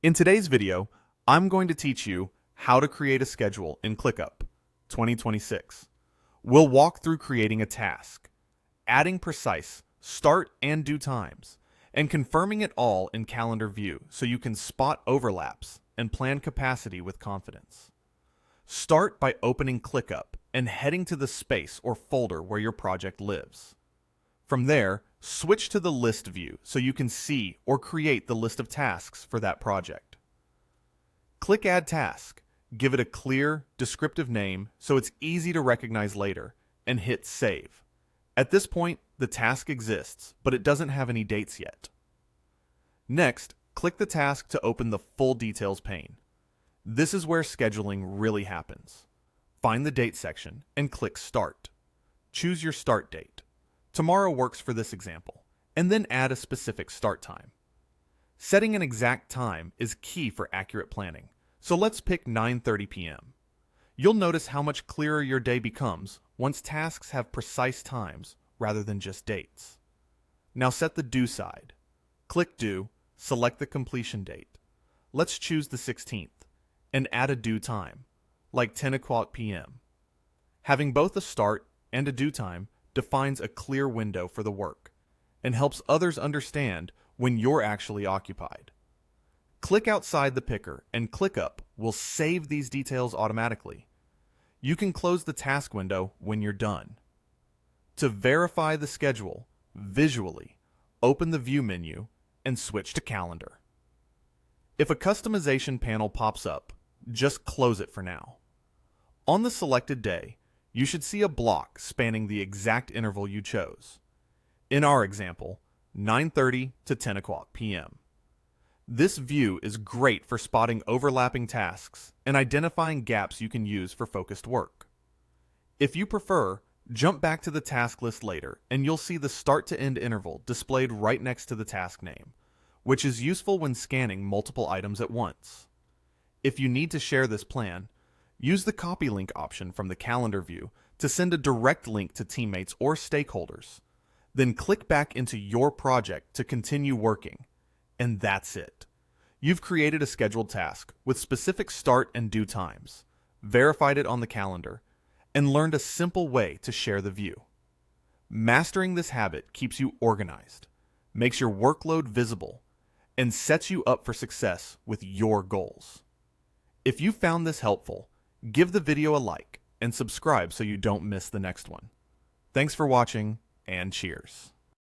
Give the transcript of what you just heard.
In today's video, I'm going to teach you how to create a schedule in ClickUp 2026. We'll walk through creating a task, adding precise start and due times, and confirming it all in calendar view so you can spot overlaps and plan capacity with confidence. Start by opening ClickUp and heading to the space or folder where your project lives. From there, switch to the list view so you can see or create the list of tasks for that project. Click Add Task, give it a clear, descriptive name so it's easy to recognize later, and hit Save. At this point, the task exists, but it doesn't have any dates yet. Next, click the task to open the full details pane. This is where scheduling really happens. Find the date section and click Start. Choose your start date. Tomorrow works for this example, and then add a specific start time. Setting an exact time is key for accurate planning, so let's pick 9:30 p.m. You'll notice how much clearer your day becomes once tasks have precise times rather than just dates. Now set the due side. Click Due, select the completion date. Let's choose the 16th, and add a due time, like 10 o'clock p.m. Having both a start and a due time defines a clear window for the work and helps others understand when you're actually occupied. Click outside the picker and ClickUp will save these details automatically. You can close the task window when you're done. To verify the schedule, visually, open the View menu and switch to Calendar. If a customization panel pops up, just close it for now. On the selected day, you should see a block spanning the exact interval you chose. In our example, 9:30 to 10 o'clock p.m. This view is great for spotting overlapping tasks and identifying gaps you can use for focused work. If you prefer, jump back to the task list later and you'll see the start to end interval displayed right next to the task name, which is useful when scanning multiple items at once. If you need to share this plan, use the copy link option from the calendar view to send a direct link to teammates or stakeholders. Then click back into your project to continue working. And that's it. You've created a scheduled task with specific start and due times, verified it on the calendar, and learned a simple way to share the view. Mastering this habit keeps you organized, makes your workload visible, and sets you up for success with your goals. If you found this helpful, give the video a like and subscribe so you don't miss the next one. Thanks for watching, and cheers.